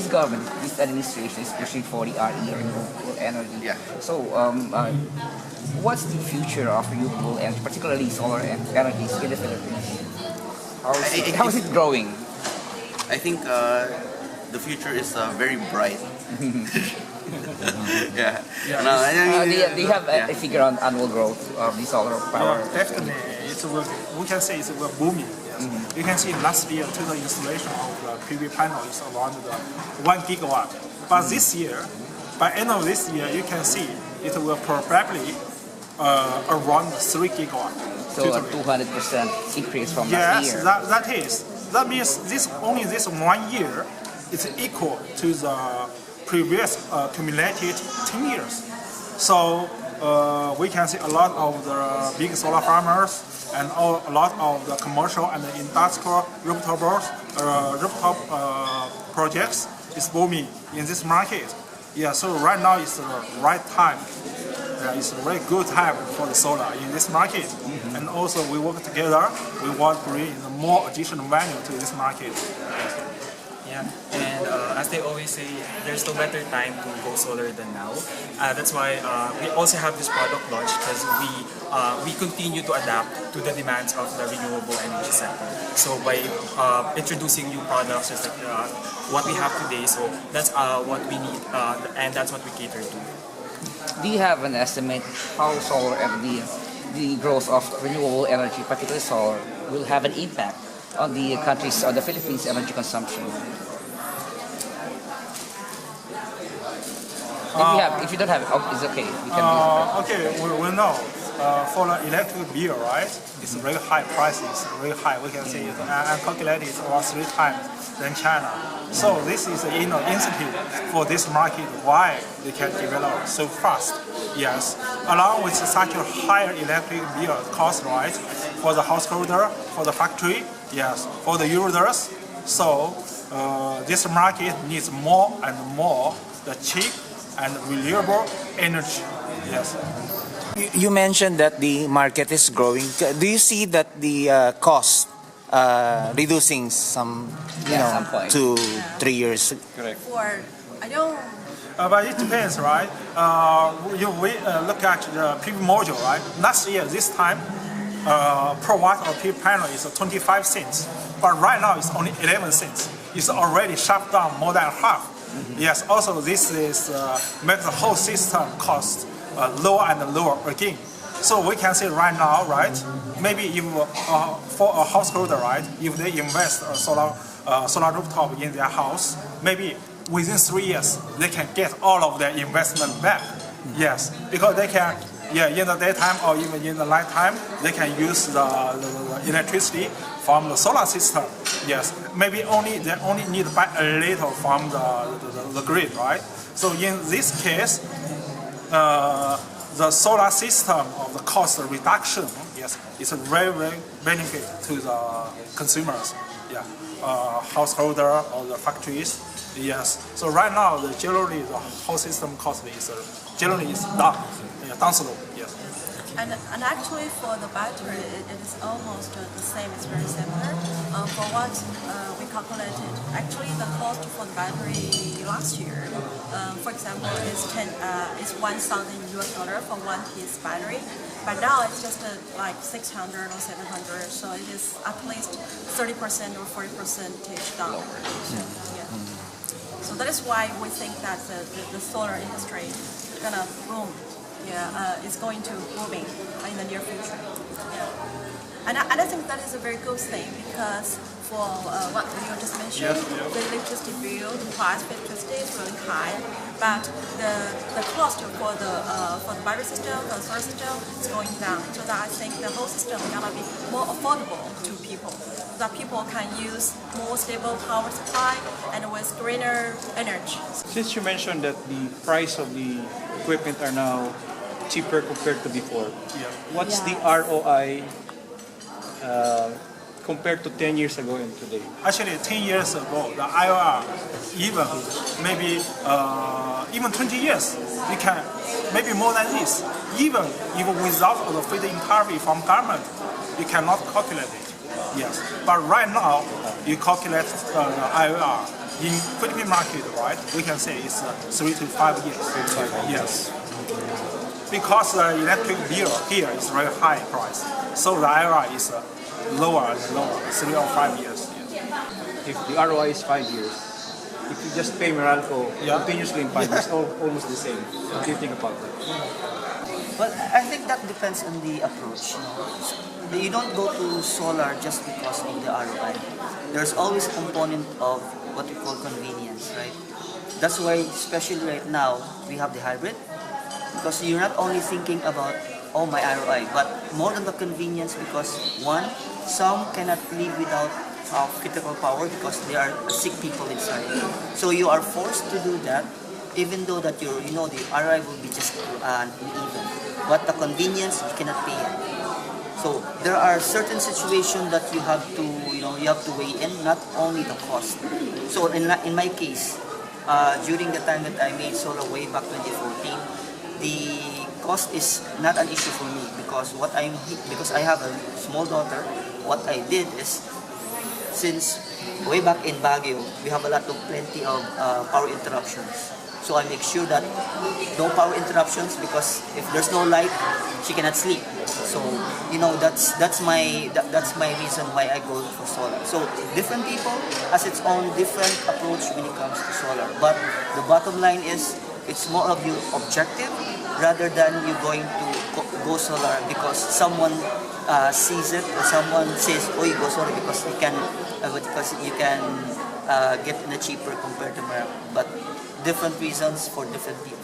this government, this administration is pushing for the RE, renewable energy. Yeah. So, what's the future of renewable energy, particularly solar energies in the Philippines? How is it growing? I think the future is very bright. Yeah. No, I mean, Do you have a figure on annual growth of the solar power? Definitely, we can say it's booming. Yes. You can see last year total installation of the PV panel is around the 1 gigawatt. But this year, by end of this year, you can see it will probably around 3 gigawatt. So a 200% increase from last year. Yes, that means this 1 year is equal to the previous accumulated 10 years. So we can see a lot of the big solar farmers and a lot of the commercial and the industrial rooftop projects is booming in this market. Yeah, so right now is the right time. It's a very good time for the solar in this market. And also we work together, we want to bring more additional value to this market. Yeah, and as they always say, there's no better time to go solar than now. That's why we also have this product launch, because we continue to adapt to the demands of the renewable energy sector. So by introducing new products, just like what we have today, so that's what we need, and that's what we cater to. Do you have an estimate how solar energy, the growth of renewable energy, particularly solar, will have an impact on the country's or the Philippines' energy consumption? If you don't have it, it's okay. We can Okay, we know for the electric bill, right? It's very high prices, very high. We can see it and calculate it about 3 times than China. So this is incentive for this market why they can develop so fast. Yes, along with such a higher electric bill cost, right, for the householder, for the factory, yes, for the users. So this market needs more and more the cheap and renewable energy. Yes. You mentioned that the market is growing. Do you see that the cost reducing some 2-3 years? Correct. But it depends, right? We look at the PV module, right? Last year, this time, per watt of PV panel is 25 cents, but right now it's only 11 cents. It's already sharp down more than half. Yes. Also, this is makes the whole system cost lower and lower again. So we can say right now, right? Maybe if for a householder, right? If they invest a solar rooftop in their house, maybe within 3 years they can get all of their investment back. Yes, because they can, in the daytime or even in the nighttime, they can use the electricity from the solar system. Yes, maybe they only need to buy a little from the grid, right? So in this case, the solar system of the cost reduction, yes, is a very, very benefit to the consumers, householder or the factories, yes. So right now, generally the whole system cost is generally down slope, yes. And actually for the battery, it is almost the same. It's very similar. For what we calculated, actually the cost for the battery last year, for example, is $1,000 for 1 piece battery. But now it's just like 600 or 700. So it is at least 30% or 40% down. Yeah. So that is why we think that the solar industry is gonna boom. It's going to booming in the near future. Yeah. And I think that is a very good thing, because for what you just mentioned, the electricity bill, the price of electricity is really high, but the cost for the battery system, for the solar system, is going down. So that I think the whole system is gonna be more affordable to people, so that people can use more stable power supply and with greener energy. Since you mentioned that the price of the equipment are now cheaper compared to before, what's the ROI compared to 10 years ago and today? Actually, 10 years ago, the IOR, even 20 years, we can, maybe more than this. Even without the feed-in tariff from government, you cannot calculate it. Yes, but right now, you calculate the IOR. in Philippine market, right, we can say it's 3 to 5 years. Yes. Because the electric bill here is very high price, so the IRR is lower and lower, 3 or 5 years. If the ROI is 5 years, if you just pay Meralco continuously in 5 years, almost the same. What do you think about that? Well, I think that depends on the approach. You don't go to solar just because of the ROI. There's always a component of what we call convenience, right? That's why, especially right now, we have the hybrid. Because you're not only thinking about, oh, my ROI, but more than the convenience because, one, some cannot live without critical power because they are sick people inside. So you are forced to do that, even though that the ROI will be just uneven. But the convenience, you cannot pay it. So there are certain situations that you have to weigh in, not only the cost. So in my case, during the time that I made solar way back 2014, the cost is not an issue for me because I have a small daughter. What I did is, since way back in Baguio, we have plenty of power interruptions. So I make sure that no power interruptions because if there's no light, she cannot sleep. So that's my reason why I go for solar. So different people has its own different approach when it comes to solar. But the bottom line is it's more of your objective rather than you going to go solar because someone sees it or someone says, oh, you go solar because you can get in a cheaper compared to Meralco. But different reasons for different people.